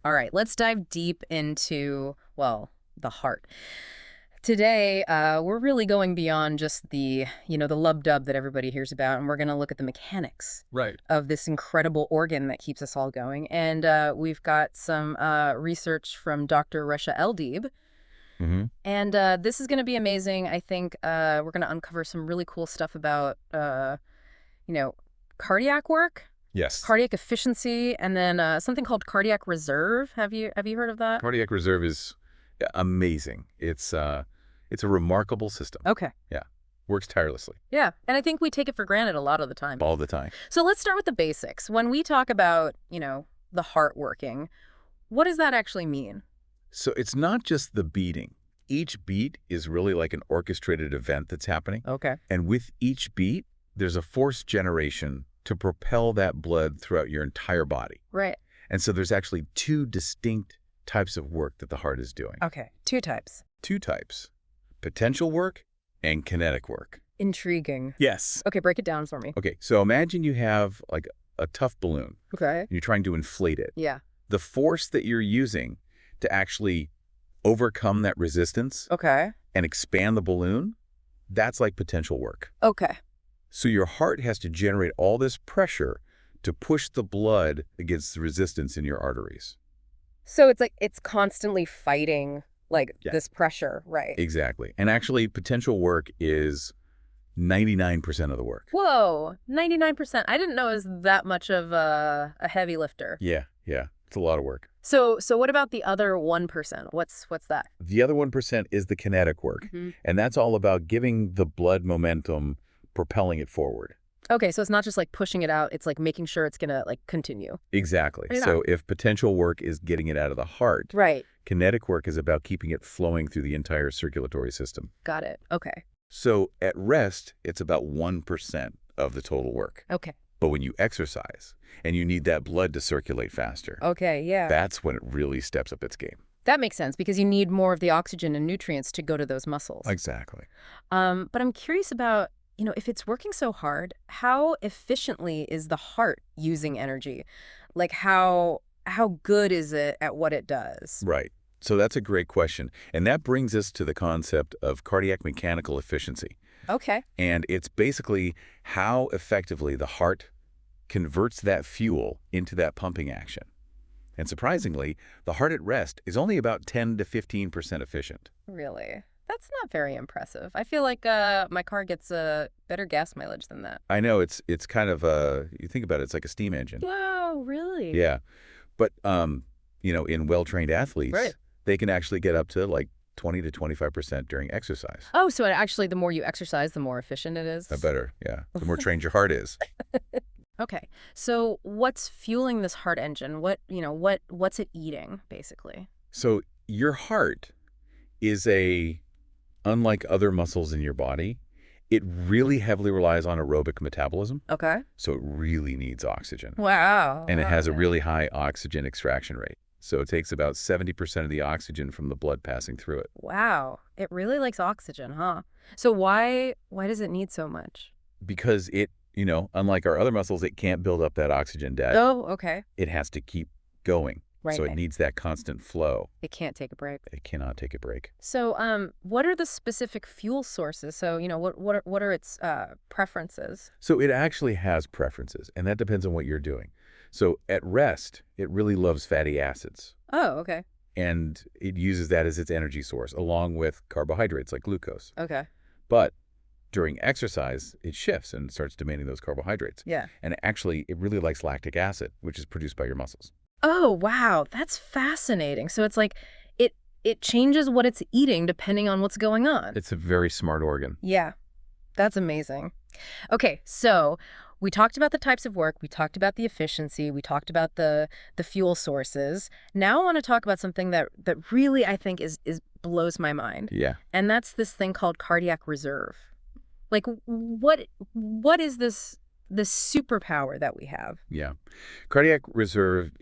All right, let's dive deep into, well, the heart. Today, we're really going beyond just the lub-dub that everybody hears about, and we're going to look at the mechanics Right. of this incredible organ that keeps us all going. And we've got some research from Dr. Rasha Eldeeb, hmm and this is going to be amazing. I think we're going to uncover some really cool stuff about, you know, cardiac work, Yes. cardiac efficiency, and then something called cardiac reserve. Have you heard of that? Cardiac reserve is amazing. It's a remarkable system. Okay. Yeah. Works tirelessly Yeah, and I think we take it for granted a lot of the time. all the time. So let's start with the basics. When we talk about, the heart working, what does that actually mean? So it's not just the beating. Each beat is really like an orchestrated event that's happening. Okay. And with each beat, there's a force generation to propel that blood throughout your entire body. Right. And so there's actually two distinct types of work that the heart is doing. Okay. Two types. Two types: potential work and kinetic work. Intriguing. Yes. Okay, break it down for me. Okay, so imagine you have like a tough balloon. Okay. And you're trying to inflate it. Yeah. The force that you're using to actually overcome that resistance Okay. and expand the balloon, that's like potential work. Okay. So your heart has to generate all this pressure to push the blood against the resistance in your arteries. So it's like it's constantly fighting Yeah. this pressure, right? Exactly. And actually, potential work is 99% of the work. Whoa, 99%. I didn't know it was that much of a heavy lifter. Yeah. It's a lot of work. So what about the other 1%? What's that? The other 1% is the kinetic work. hmm And that's all about giving the blood momentum, propelling it forward. Okay, so it's not just like pushing it out, it's like making sure it's gonna like continue. Exactly. Yeah. So if potential work is getting it out of the heart, Right. kinetic work is about keeping it flowing through the entire circulatory system. Got it. Okay. So at rest, it's about 1% of the total work. Okay. But when you exercise and you need that blood to circulate faster, Okay, yeah. that's when it really steps up its game. That makes sense because you need more of the oxygen and nutrients to go to those muscles. Exactly. But I'm curious about, if it's working so hard, how efficiently is the heart using energy? Like how good is it at what it does? Right. So that's a great question. And that brings us to the concept of cardiac mechanical efficiency. Okay. And it's basically how effectively the heart converts that fuel into that pumping action. And surprisingly, the heart at rest is only about 10 to 15% efficient. Really? That's not very impressive. I feel like my car gets better gas mileage than that. I know it's kind of you think about it, it's like a steam engine. Wow, really? Yeah. But in well-trained athletes, Right. they can actually get up to like 20 to 25% during exercise. Oh, so actually the more you exercise, the more efficient it is? Better, yeah. The more trained your heart is. Okay. So what's fueling this heart engine? What's it eating, basically? So your heart is unlike other muscles in your body, it really heavily relies on aerobic metabolism. Okay. So it really needs oxygen. Wow. And it has a Okay. really high oxygen extraction rate. So it takes about 70% of the oxygen from the blood passing through it. Wow. It really likes oxygen, huh? So why does it need so much? Because it, unlike our other muscles, it can't build up that oxygen debt. Oh, okay. It has to keep going. Right. So it needs that constant flow. It can't take a break. It cannot take a break. So, what are the specific fuel sources? So, what are its preferences? So it actually has preferences, and that depends on what you're doing. So at rest, it really loves fatty acids, Oh, okay. and it uses that as its energy source, along with carbohydrates like glucose. Okay. But during exercise, it shifts and starts demanding those carbohydrates. Yeah. And actually, it really likes lactic acid, which is produced by your muscles. Oh, wow. That's fascinating. So it's like it changes what it's eating depending on what's going on. It's a very smart organ. Yeah. That's amazing. Okay, so we talked about the types of work, we talked about the efficiency, we talked about the fuel sources. Now I want to talk about something that really I think is blows my mind. Yeah. And that's this thing called cardiac reserve. Like what is this superpower that we have? Yeah. Cardiac reserve,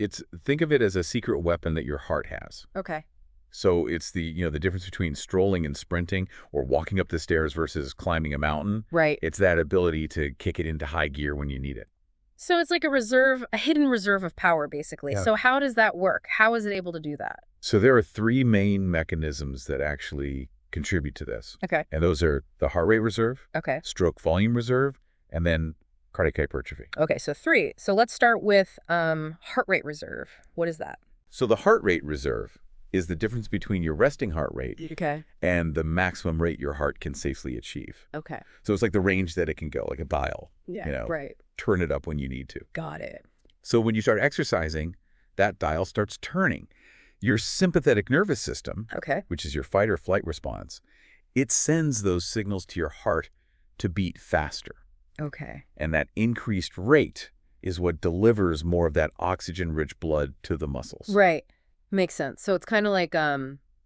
think of it as a secret weapon that your heart has. Okay. So it's the difference between strolling and sprinting or walking up the stairs versus climbing a mountain. Right. It's that ability to kick it into high gear when you need it. So it's like a reserve, a hidden reserve of power, basically. Yeah. So how does that work? How is it able to do that? So there are three main mechanisms that actually contribute to this. Okay. And those are the heart rate reserve, Okay. stroke volume reserve, and then cardiac hypertrophy. Okay, so three. So let's start with heart rate reserve. What is that? So the heart rate reserve is the difference between your resting heart rate Okay. and the maximum rate your heart can safely achieve. Okay. So it's like the range that it can go, like a dial. Yeah, right. Turn it up when you need to. Got it. So when you start exercising, that dial starts turning. Your sympathetic nervous system, Okay. which is your fight or flight response, it sends those signals to your heart to beat faster. Okay. And that increased rate is what delivers more of that oxygen-rich blood to the muscles. Right. Makes sense. So it's kind of like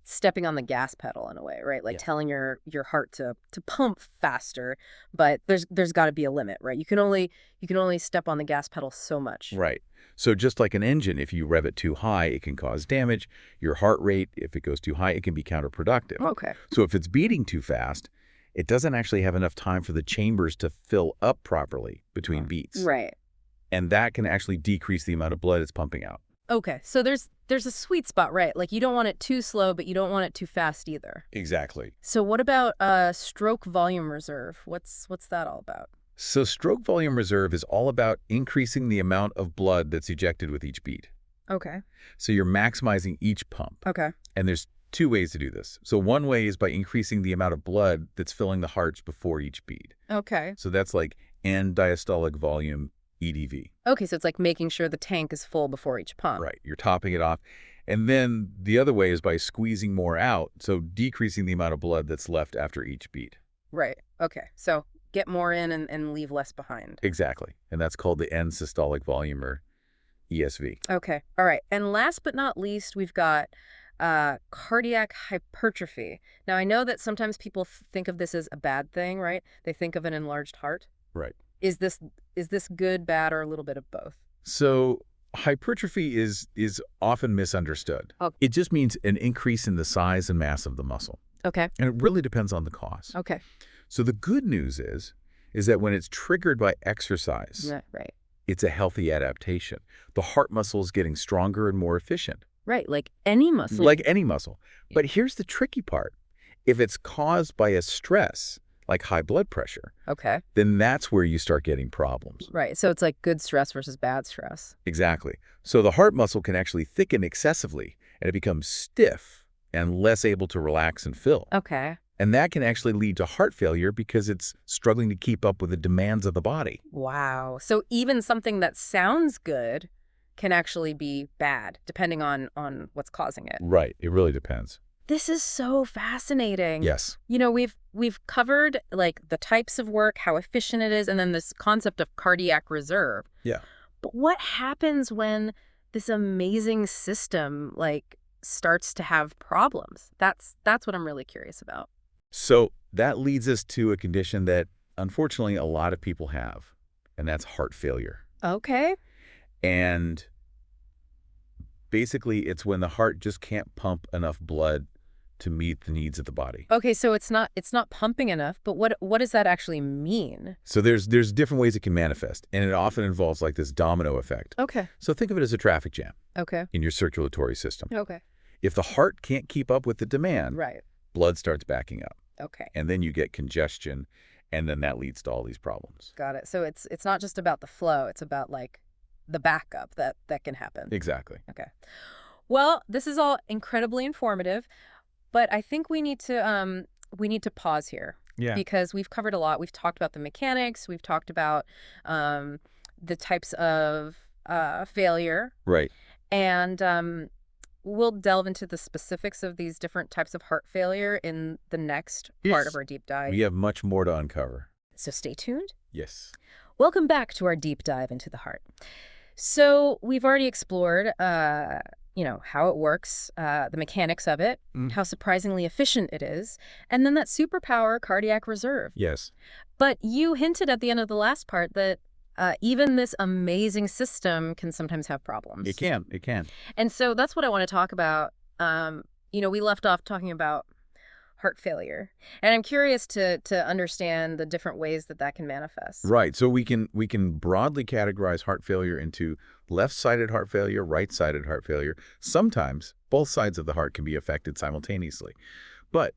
stepping on the gas pedal in a way, right? Like Yeah. telling your heart to pump faster, but there's got to be a limit, right? You can only step on the gas pedal so much. Right. So just like an engine, if you rev it too high, it can cause damage. Your heart rate, if it goes too high, it can be counterproductive. Okay. So if it's beating too fast, it doesn't actually have enough time for the chambers to fill up properly between beats. Right. And that can actually decrease the amount of blood it's pumping out. Okay. So there's a sweet spot, right? Like you don't want it too slow, but you don't want it too fast either. Exactly. So what about stroke volume reserve? What's that all about? So stroke volume reserve is all about increasing the amount of blood that's ejected with each beat. Okay. So you're maximizing each pump. Okay. And there's two ways to do this. So one way is by increasing the amount of blood that's filling the hearts before each beat. Okay. So that's like end diastolic volume EDV. Okay, so it's like making sure the tank is full before each pump. Right. You're topping it off. And then the other way is by squeezing more out, so decreasing the amount of blood that's left after each beat. Right. Okay. So get more in and leave less behind. Exactly. And that's called the end systolic volume, or ESV. Okay. All right. And last but not least, we've got cardiac hypertrophy. Now, I know that sometimes people think of this as a bad thing, right? They think of an enlarged heart. Right. Is this good, bad, or a little bit of both? So hypertrophy is often misunderstood. Oh. It just means an increase in the size and mass of the muscle. Okay. And it really depends on the cause. Okay. So the good news is that when it's triggered by exercise, Yeah, right. it's a healthy adaptation. The heart muscle is getting stronger and more efficient. Right. Like any muscle. Like any muscle. But here's the tricky part. If it's caused by a stress, like high blood pressure, Okay. then that's where you start getting problems. Right. So it's like good stress versus bad stress. Exactly. So the heart muscle can actually thicken excessively, and it becomes stiff and less able to relax and fill. Okay. And that can actually lead to heart failure because it's struggling to keep up with the demands of the body. Wow. So even something that sounds good can actually be bad, depending on what's causing it. Right. It really depends. This is so fascinating. Yes. You know, we've covered like the types of work, how efficient it is, and then this concept of cardiac reserve. Yeah. But what happens when this amazing system like starts to have problems? That's what I'm really curious about. So that leads us to a condition that unfortunately a lot of people have, and that's heart failure. Okay. And basically it's when the heart just can't pump enough blood to meet the needs of the body. Okay, so it's not pumping enough, but what does that actually mean? So there's different ways it can manifest, and it often involves like this domino effect. Okay. So think of it as a traffic jam Okay. in your circulatory system. Okay. If the heart can't keep up with the demand, Right. blood starts backing up, Okay. and then you get congestion, and then that leads to all these problems. Got it. So it's not just about the flow, it's about like the backup that can happen. Exactly. Okay. Well, this is all incredibly informative, but I think we need to pause here. Yeah. Because we've covered a lot. We've talked about the mechanics, we've talked about the types of failure, Right. and we'll delve into the specifics of these different types of heart failure in the next part Yes. of our deep dive. We have much more to uncover. So stay tuned. Yes. Welcome back to our deep dive into the heart. So we've already explored, how it works, the mechanics of it, how surprisingly efficient it is, and then that superpower, cardiac reserve. Yes. But you hinted at the end of the last part that even this amazing system can sometimes have problems. It can. It can. And so that's what I want to talk about. We left off talking about heart failure. And I'm curious to understand the different ways that that can manifest. Right. So we can broadly categorize heart failure into left-sided heart failure, right-sided heart failure. Sometimes both sides of the heart can be affected simultaneously. But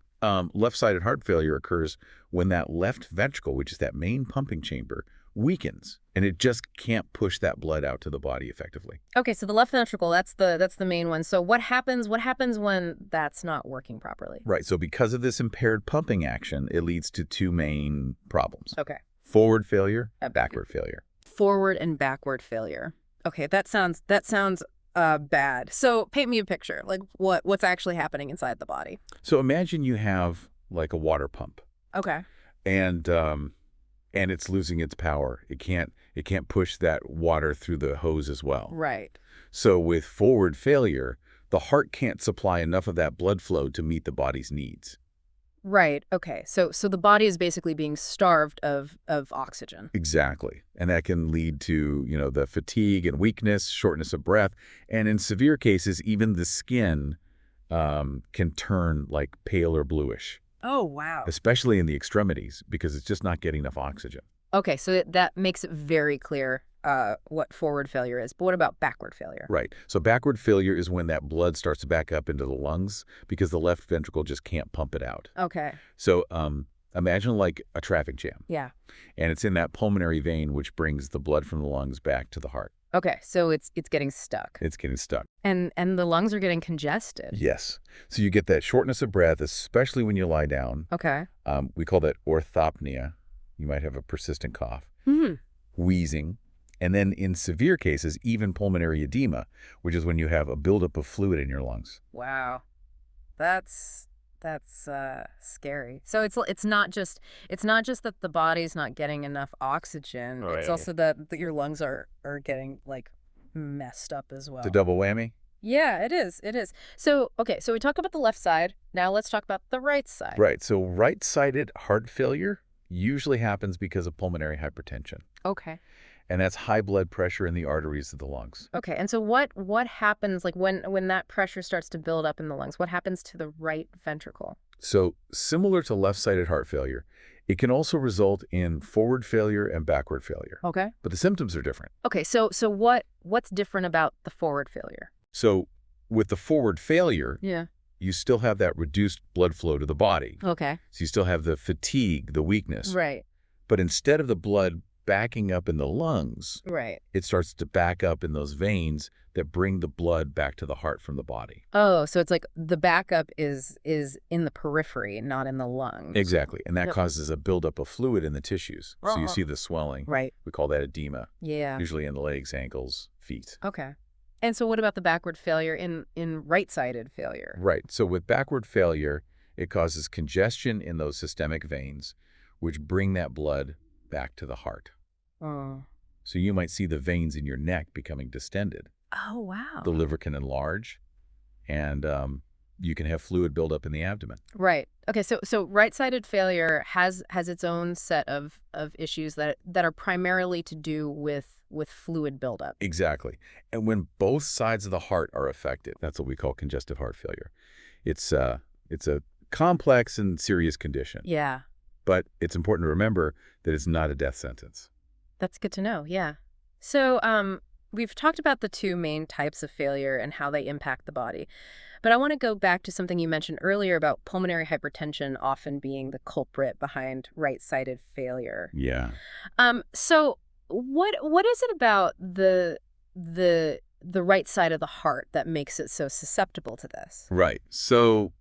left-sided heart failure occurs when that left ventricle, which is that main pumping chamber, weakens, and it just can't push that blood out to the body effectively. Okay, so the left ventricle, that's the main one. So what happens when that's not working properly? Right. So because of this impaired pumping action, it leads to two main problems: Okay. forward failure, backward failure. Forward and backward failure. Okay, that sounds bad. So paint me a picture. Like what's actually happening inside the body? So imagine you have like a water pump, Okay. and it's losing its power. It can't push that water through the hose as well. Right. So with forward failure, the heart can't supply enough of that blood flow to meet the body's needs. Right. Okay. So the body is basically being starved of oxygen. Exactly. And that can lead to, the fatigue and weakness, shortness of breath, and in severe cases, even the skin can turn like pale or bluish, Oh, wow. especially in the extremities, because it's just not getting enough oxygen. Okay, so that makes it very clear what forward failure is. But what about backward failure? Right. So backward failure is when that blood starts to back up into the lungs because the left ventricle just can't pump it out. Okay. So imagine like a traffic jam, Yeah. and it's in that pulmonary vein which brings the blood from the lungs back to the heart. Okay, so it's getting stuck. It's getting stuck. And the lungs are getting congested. Yes. So you get that shortness of breath, especially when you lie down. Okay. We call that orthopnea. You might have a persistent cough, Hmm. wheezing, and then in severe cases, even pulmonary edema, which is when you have a buildup of fluid in your lungs. Wow. That's scary. So it's not just that the body's not getting enough oxygen. Oh, It's yeah. also that your lungs are getting like messed up as It's a well. double whammy. Yeah, it is. It is. So, okay, so we talked about the left side. Now let's talk about the right side. Right. So right-sided heart failure usually happens because of pulmonary hypertension, Okay. and that's high blood pressure in the arteries of the lungs. Okay. And so what happens like when that pressure starts to build up in the lungs? What happens to the right ventricle? So similar to left-sided heart failure, it can also result in forward failure and backward failure, Okay. but the symptoms are different. Okay. So what's different about the forward failure? So with the forward failure, Yeah. you still have that reduced blood flow to the body. Okay. So you still have the fatigue, the weakness. Right. But instead of the blood backing up in the lungs, Right. it starts to back up in those veins that bring the blood back to the heart from the body. Oh, so it's like the backup is in the periphery, not in the lungs. Exactly. And that Yep. causes a buildup of fluid in the tissues. So you see the swelling. Right. We call that edema, Yeah. usually in the legs, ankles, feet. Okay. And so what about the backward failure in right-sided failure? Right. So with backward failure, it causes congestion in those systemic veins, which bring that blood back to the heart. Oh. So you might see the veins in your neck becoming distended. Oh, wow. The liver can enlarge, and you can have fluid buildup in the abdomen. Right. Okay, so right-sided failure has its own set of issues that are primarily to do with fluid buildup. Exactly. And when both sides of the heart are affected, that's what we call congestive heart failure. It's a complex and serious condition, Yeah. but it's important to remember that it's not a death sentence. That's good to know. Yeah. So, we've talked about the two main types of failure and how they impact the body. But I want to go back to something you mentioned earlier about pulmonary hypertension often being the culprit behind right-sided failure. Yeah. So what is it about the right side of the heart that makes it so susceptible to this? Right. So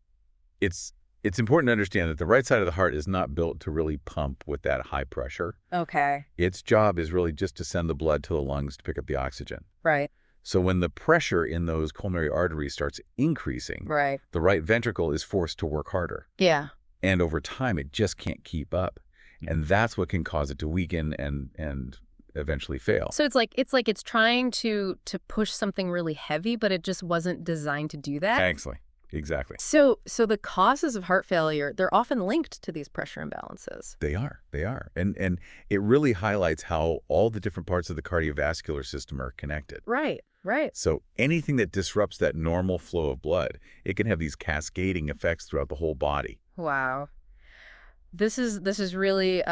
it's important to understand that the right side of the heart is not built to really pump with that high pressure. Okay. Its job is really just to send the blood to the lungs to pick up the oxygen. Right. So when the pressure in those coronary arteries starts increasing, Right. the right ventricle is forced to work harder. Yeah. And over time, it just can't keep up. And that's what can cause it to weaken and eventually fail. So it's like it's trying to push something really heavy, but it just wasn't designed to do that. Excellent. Exactly. So the causes of heart failure, they're often linked to these pressure imbalances. They are. They are. And it really highlights how all the different parts of the cardiovascular system are connected. Right. Right. So anything that disrupts that normal flow of blood, it can have these cascading effects throughout the whole body. Wow. This is really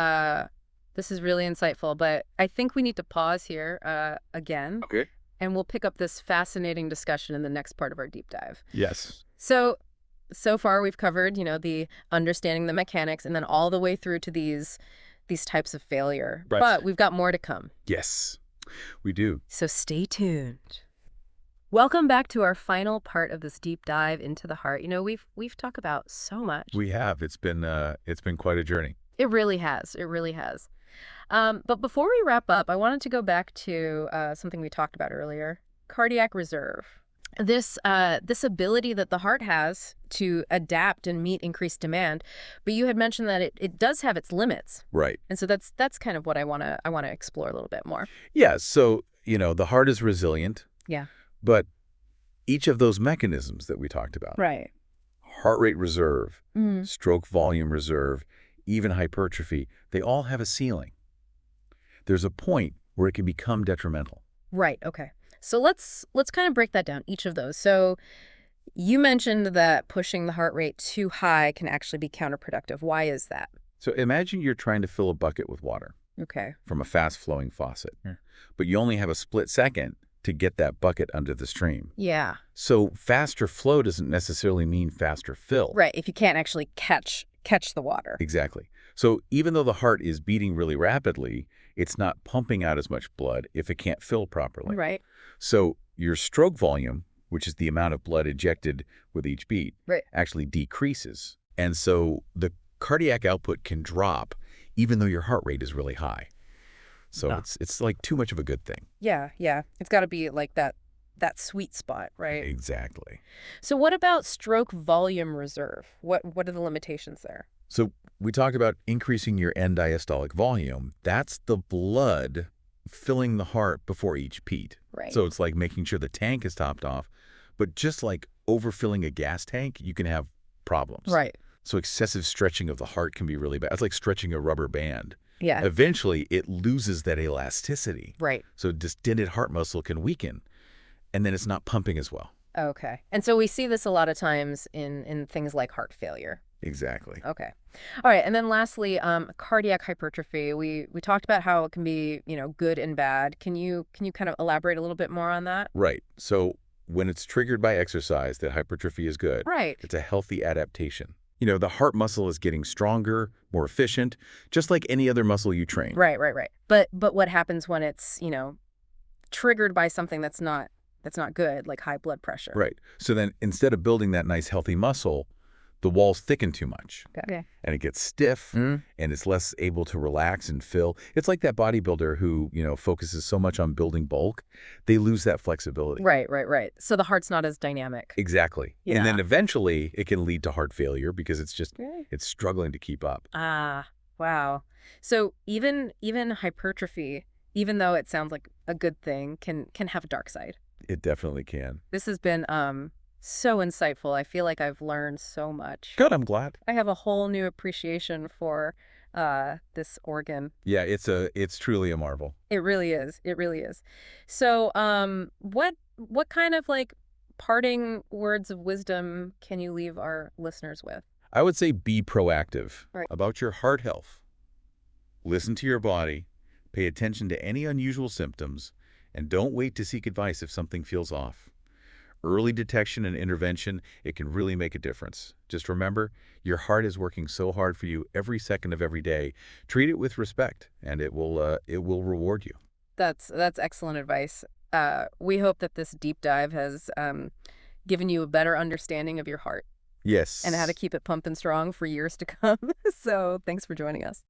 insightful, but I think we need to pause here again, Okay. and we'll pick up this fascinating discussion in the next part of our deep dive. Yes. So far we've covered, the understanding the mechanics and then all the way through to these types of failure. Right. But we've got more to come. Yes, we do. So stay tuned. Welcome back to our final part of this deep dive into the heart. We've talked about so much. We have. It's been quite a journey. It really has. It really has. But before we wrap up, I wanted to go back to something we talked about earlier, cardiac reserve. This ability that the heart has to adapt and meet increased demand, but you had mentioned that it does have its limits, Right. and so that's kind of what I wanna explore a little bit more. Yeah, so, the heart is resilient, Yeah. but each of those mechanisms that we talked about, Right. heart rate reserve, Mm. stroke volume reserve, even hypertrophy, they all have a ceiling. There's a point where it can become detrimental. Right. Okay. So let's kind of break that down, each of those. So you mentioned that pushing the heart rate too high can actually be counterproductive. Why is that? So imagine you're trying to fill a bucket with water Okay. from a fast-flowing faucet, but you only have a split second to get that bucket under the stream. Yeah. So faster flow doesn't necessarily mean faster fill. Right. If you can't actually catch the water. Exactly. So even though the heart is beating really rapidly, it's not pumping out as much blood if it can't fill properly. Right. So your stroke volume, which is the amount of blood ejected with each beat, Right. actually decreases. And so the cardiac output can drop even though your heart rate is really high. So Ah. it's like too much of a good thing. Yeah. Yeah. It's got to be like that sweet spot, right? Exactly. So what about stroke volume reserve? What are the limitations there? So we talked about increasing your end diastolic volume. That's the blood filling the heart before each beat. Right. So it's like making sure the tank is topped off. But just like overfilling a gas tank, you can have problems. Right. So excessive stretching of the heart can be really bad. It's like stretching a rubber band. Yeah. Eventually, it loses that elasticity. Right. So distended heart muscle can weaken, and then it's not pumping as well. Okay. And so we see this a lot of times in things like heart failure. Exactly. Okay. All right. And then lastly, cardiac hypertrophy. We talked about how it can be, good and bad. Can you kind of elaborate a little bit more on that? Right. So when it's triggered by exercise, that hypertrophy is good. Right. It's a healthy adaptation. The heart muscle is getting stronger, more efficient, just like any other muscle you train. Right, right, right. But what happens when it's, triggered by something that's not good, like high blood pressure? Right. So then instead of building that nice healthy muscle, the walls thicken too much. Okay. And it gets stiff, and it's less able to relax and fill. It's like that bodybuilder who, focuses so much on building bulk, they lose that flexibility. Right, right, right. So the heart's not as dynamic. Exactly. Yeah. And then eventually it can lead to heart failure because Okay. it's struggling to keep up. Ah, wow. So even hypertrophy, even though it sounds like a good thing, can have a dark side. It definitely can. This has been so insightful. I feel like I've learned so much. Good, I'm glad. I have a whole new appreciation for this organ. Yeah, it's truly a marvel. It really is. It really is. So, what kind of like parting words of wisdom can you leave our listeners with? I would say be proactive Right. about your heart health. Listen to your body, pay attention to any unusual symptoms, and don't wait to seek advice if something feels off. Early detection and intervention, it can really make a difference. Just remember, your heart is working so hard for you every second of every day. Treat it with respect, and it will reward you. That's excellent advice. We hope that this deep dive has given you a better understanding of your heart Yes. and how to keep it pumping strong for years to come. So, thanks for joining us.